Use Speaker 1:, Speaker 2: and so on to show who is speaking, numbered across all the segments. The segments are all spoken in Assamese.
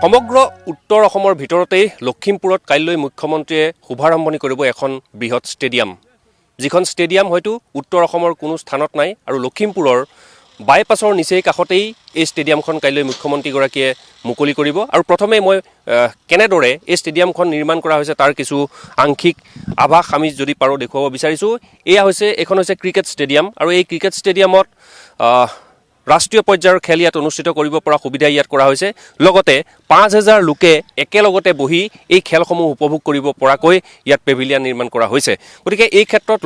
Speaker 1: সমগ্ৰ উত্তৰ অসমৰ ভিতৰতেই লখিমপুৰত কাইলৈ মুখ্যমন্ত্ৰীয়ে শুভাৰম্ভণি কৰিব এখন বৃহৎ ষ্টেডিয়াম, যিখন ষ্টেডিয়াম হয়তো উত্তৰ অসমৰ কোনো স্থানত নাই আৰু লখিমপুৰৰ বাইপাছৰ নিচেই কাষতেই এই ষ্টেডিয়ামখন কাইলৈ মুখ্যমন্ত্ৰীগৰাকীয়ে মুকলি কৰিব। আৰু প্ৰথমে মই কেনেদৰে এই ষ্টেডিয়ামখন নিৰ্মাণ কৰা হৈছে তাৰ কিছু আংশিক আভাস আমি যদি পাৰোঁ দেখুৱাব বিচাৰিছোঁ। এইখন হৈছে ক্ৰিকেট ষ্টেডিয়াম আৰু এই ক্ৰিকেট ষ্টেডিয়ামত ৰাষ্ট্ৰীয় পৰ্যায়ৰ খেল ইয়াত অনুষ্ঠিত কৰিব পৰা সুবিধা ইয়াত কৰা হৈছে। লগতে ৫,০০০ লোকে একেলগতে বহি এই খেলসমূহ উপভোগ কৰিব পৰাকৈ ইয়াত পেভিলিয়ন নিৰ্মাণ কৰা হৈছে। গতিকে এই ক্ষেত্ৰত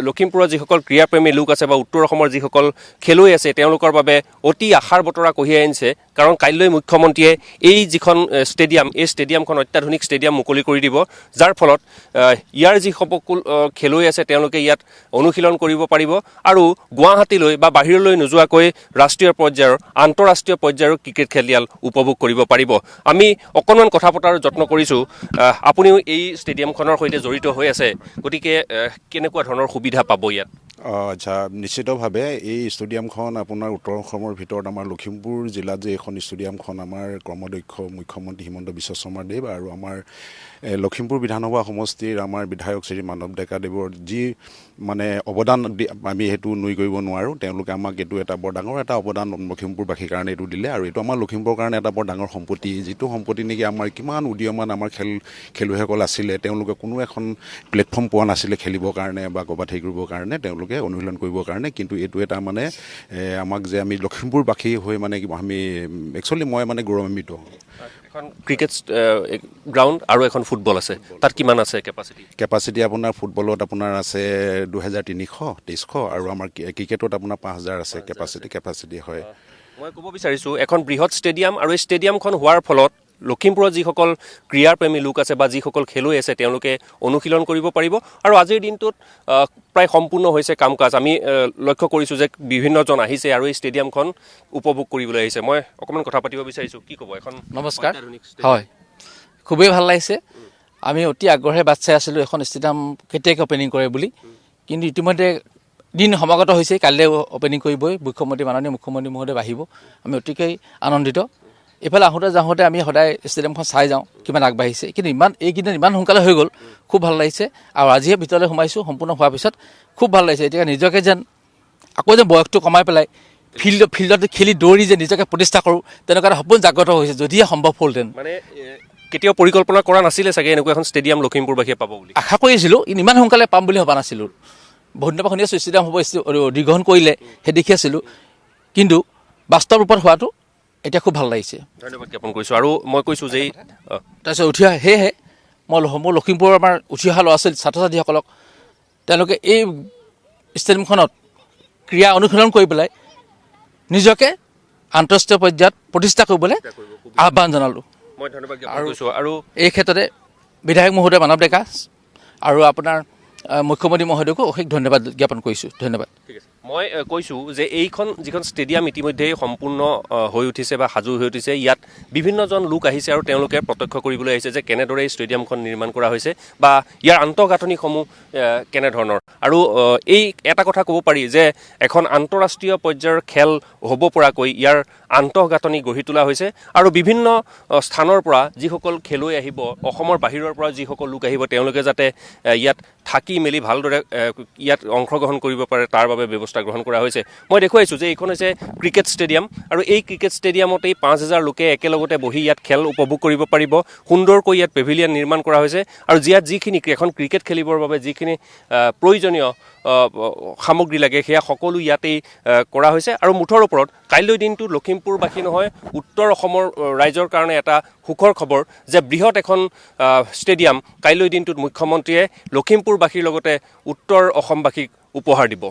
Speaker 1: লখিমপুৰৰ যিসকল ক্ৰীড়াপ্ৰেমী লোক আছে বা উত্তৰ অসমৰ যিসকল খেলুৱৈ আছে তেওঁলোকৰ বাবে অতি আশাৰ বতৰা কঢ়িয়াই আনিছে, কাৰণ কাইলৈ মুখ্যমন্ত্ৰীয়ে এই যিখন ষ্টেডিয়াম, এই ষ্টেডিয়ামখন অত্যাধুনিক ষ্টেডিয়াম মুকলি কৰি দিব, যাৰ ফলত ইয়াৰ যিসকল খেলুৱৈ আছে তেওঁলোকে ইয়াত অনুশীলন কৰিব পাৰিব আৰু গুৱাহাটীলৈ বা বাহিৰলৈ নোযোৱাকৈ ৰাষ্ট্ৰীয় পৰ্যায়ৰ আন্তঃৰাষ্ট্ৰীয় পৰ্যায়ৰ ক্ৰিকেট খেল ইয়াত উপভোগ কৰিব পাৰিব। আমি অকণমান কথা পতাৰ যত্ন কৰিছোঁ। আপুনিও এই ষ্টেডিয়ামখনৰ সৈতে জড়িত হৈ আছে, গতিকে কেনেকুৱা ধৰণৰ সুবিধা পাব ইয়াত?
Speaker 2: আচ্ছা, নিশ্চিতভাৱে এই ষ্টেডিয়ামখন আপোনাৰ উত্তৰ অসমৰ ভিতৰত আমাৰ লখিমপুৰ জিলাত যে এইখন ষ্টেডিয়ামখন আমাৰ কৰ্মদক্ষ মুখ্যমন্ত্ৰী হিমন্ত বিশ্ব শৰ্মাদেৱ আৰু আমাৰ লখিমপুৰ বিধানসভা সমষ্টিৰ আমাৰ বিধায়ক শ্ৰী মানৱ ডেকাদেৱৰ যি মানে অৱদান আমি সেইটো নুই কৰিব নোৱাৰোঁ। তেওঁলোকে আমাক এইটো এটা বৰ ডাঙৰ এটা অৱদান লখিমপুৰবাসীৰ কাৰণে এইটো দিলে আৰু এইটো আমাৰ লখিমপুৰৰ কাৰণে এটা বৰ ডাঙৰ সম্পত্তি, যিটো সম্পত্তি নেকি আমাৰ কিমান উদীয়মান আমাৰ খেলুৱৈসকল আছিলে, তেওঁলোকে কোনো এখন প্লেটফৰ্ম পোৱা নাছিলে খেলিবৰ কাৰণে বা ক'ৰবাত হেৰি কৰিবৰ কাৰণে, তেওঁলোকে অনুশীলন কৰিবৰ কাৰণে। কিন্তু এইটো এটা মানে আমাক যে আমি লখিমপুৰবাসী হৈ মানে আমি একচুৱেলি মই মানে গৌৰৱান্বিত।
Speaker 1: এখন ক্ৰিকেট গ্ৰাউণ্ড আৰু এখন ফুটবল আছে, তাত কিমান আছে কেপাচিটি?
Speaker 2: আপোনাৰ ফুটবলত আপোনাৰ আছে ২,৩০০ আৰু আমাৰ ক্ৰিকেটত আপোনাৰ ৫,০০০ আছে কেপাচিটি হয়।
Speaker 1: মই ক'ব বিচাৰিছোঁ এখন বৃহৎ ষ্টেডিয়াম আৰু এই ষ্টেডিয়ামখন হোৱাৰ ফলত লখিমপুৰত যিসকল ক্ৰীড়াপ্ৰেমী লোক আছে বা যিসকল খেলুৱৈ আছে তেওঁলোকে অনুশীলন কৰিব পাৰিব আৰু আজিৰ দিনটোত প্ৰায় সম্পূৰ্ণ হৈছে কাম কাজ। আমি লক্ষ্য কৰিছোঁ যে বিভিন্নজন আহিছে আৰু এই ষ্টেডিয়ামখন উপভোগ কৰিবলৈ আহিছে। মই অকণমান কথা পাতিব বিচাৰিছোঁ, কি ক'ব? এখন
Speaker 3: নমস্কাৰ। হয়, খুবেই ভাল লাগিছে। আমি অতি আগ্ৰহেৰে বাট চাই আছিলোঁ এখন ষ্টেডিয়াম কেতিয়াকৈ অপেনিং কৰে বুলি, কিন্তু ইতিমধ্যে দিন সমাগত হৈছে, কাইলৈ অপেনিং কৰিবই মাননীয় মুখ্যমন্ত্ৰী মহোদয় আহিব। আমি অতিকৈ আনন্দিত। এইফালে যাওঁতে আমি সদায় ষ্টেডিয়ামখন চাই যাওঁ কিমান আগবাঢ়িছে, কিন্তু এইকেইদিন ইমান সোনকালে হৈ গ'ল, খুব ভাল লাগিছে। আৰু আজিহে ভিতৰলৈ সোমাইছোঁ, সম্পূৰ্ণ হোৱাৰ পিছত খুব ভাল লাগিছে। এতিয়া নিজকে যেন আকৌ যেন বয়সটো কমাই পেলাই ফিল্ডত খেলি দৌৰি যে নিজকে প্ৰতিষ্ঠা কৰোঁ, তেনেকুৱা এটা সপোন জাগ্ৰত হৈছে, যদিহে সম্ভৱ হ'লহেঁতেন।
Speaker 1: মানে কেতিয়াও পৰিকল্পনা কৰা নাছিলে চাগে এনেকুৱা এখন ষ্টেডিয়াম লখিমপুৰবাসীয়ে পাব বুলি?
Speaker 3: আশা কৰিছিলোঁ, কিন্তু ইমান সোনকালে পাম বুলি ভবা নাছিলোঁ। বহুত দিনৰ পৰা শুনি আছোঁ ষ্টেডিয়াম হ'ব, অধিগ্ৰহণ কৰিলে সেই দেখি আছিলোঁ, কিন্তু বাস্তৱ ৰূপত হোৱাটো এতিয়া খুব ভাল লাগিছে।
Speaker 1: ধন্যবাদ জ্ঞাপন কৰিছোঁ। আৰু মই কৈছোঁ যে
Speaker 3: তাৰপিছত সেয়েহে মোৰ লখিমপুৰৰ আমাৰ উঠি অহা ল'ৰা ছোৱালী ছাত্ৰ ছাত্ৰীসকলক তেওঁলোকে এই ষ্টেডিয়ামখনত ক্ৰীড়া অনুশীলন কৰি পেলাই নিজকে আন্তঃৰাষ্ট্ৰীয় পৰ্যায়ত প্ৰতিষ্ঠা কৰিবলৈ আহ্বান জনালোঁ।
Speaker 1: মই ধন্যবাদ জ্ঞাপন কৰিছোঁ। আৰু
Speaker 3: এই ক্ষেত্ৰতে বিধায়ক মহোদয় মানৱ ডেকা আৰু আপোনাৰ মুখ্যমন্ত্ৰী মহোদয়কো অশেষ ধন্যবাদ জ্ঞাপন কৰিছোঁ। ধন্যবাদ।
Speaker 1: ঠিক আছে। মই কৈছোঁ যে যিখন ষ্টেডিয়াম ইতিমধ্যেই সম্পূৰ্ণ হৈ উঠিছে বা সাজু হৈ উঠিছে, ইয়াত বিভিন্নজন লোক আহিছে আৰু তেওঁলোকে প্ৰত্যক্ষ কৰিবলৈ আহিছে যে কেনেদৰে এই ষ্টেডিয়ামখন নিৰ্মাণ কৰা হৈছে বা ইয়াৰ আন্তঃগাঁথনিসমূহ কেনেধৰণৰ। আৰু এই এটা কথা ক'ব পাৰি যে এখন আন্তঃৰাষ্ট্ৰীয় পৰ্যায়ৰ খেল হ'ব পৰাকৈ ইয়াৰ আন্তঃগাঁথনি গঢ়ি তোলা হৈছে আৰু বিভিন্ন স্থানৰ পৰা যিসকল খেলুৱৈ আহিব, অসমৰ বাহিৰৰ পৰা যিসকল লোক আহিব, তেওঁলোকে যাতে ইয়াত থাকি মেলি ভালদৰে ইয়াত অংশগ্ৰহণ কৰিব পাৰে তাৰ বাবে ব্যৱস্থা গ্ৰহণ কৰা হৈছে। মই দেখুৱাইছোঁ যে এইখন হৈছে ক্ৰিকেট ষ্টেডিয়াম আৰু এই ক্ৰিকেট ষ্টেডিয়ামতেই ৫,০০০ লোকে একেলগতে বহি ইয়াত খেল উপভোগ কৰিব পাৰিব। সুন্দৰকৈ ইয়াত পেভিলিয়ন নিৰ্মাণ কৰা হৈছে আৰু ইয়াত যিখিনি এখন ক্ৰিকেট খেলিবৰ বাবে যিখিনি প্ৰয়োজনীয় সামগ্ৰী লাগে সেয়া সকলো ইয়াতেই কৰা হৈছে। আৰু মুঠৰ ওপৰত কাইলৈ দিনটো লখিমপুৰবাসী নহয়, উত্তৰ অসমৰ ৰাইজৰ কাৰণে এটা সুখৰ খবৰ যে বৃহৎ এখন ষ্টেডিয়াম কাইলৈ দিনটোত মুখ্যমন্ত্ৰীয়ে লখিমপুৰবাসীৰ লগতে উত্তৰ অসমবাসীক উপহাৰ দিব।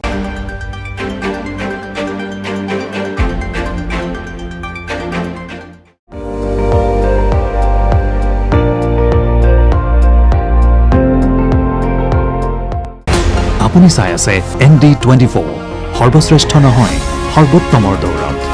Speaker 4: আপুনি চাই আছে ND24, সৰ্বশ্ৰেষ্ঠ নহয় সৰ্বোত্তমৰ দৌৰত।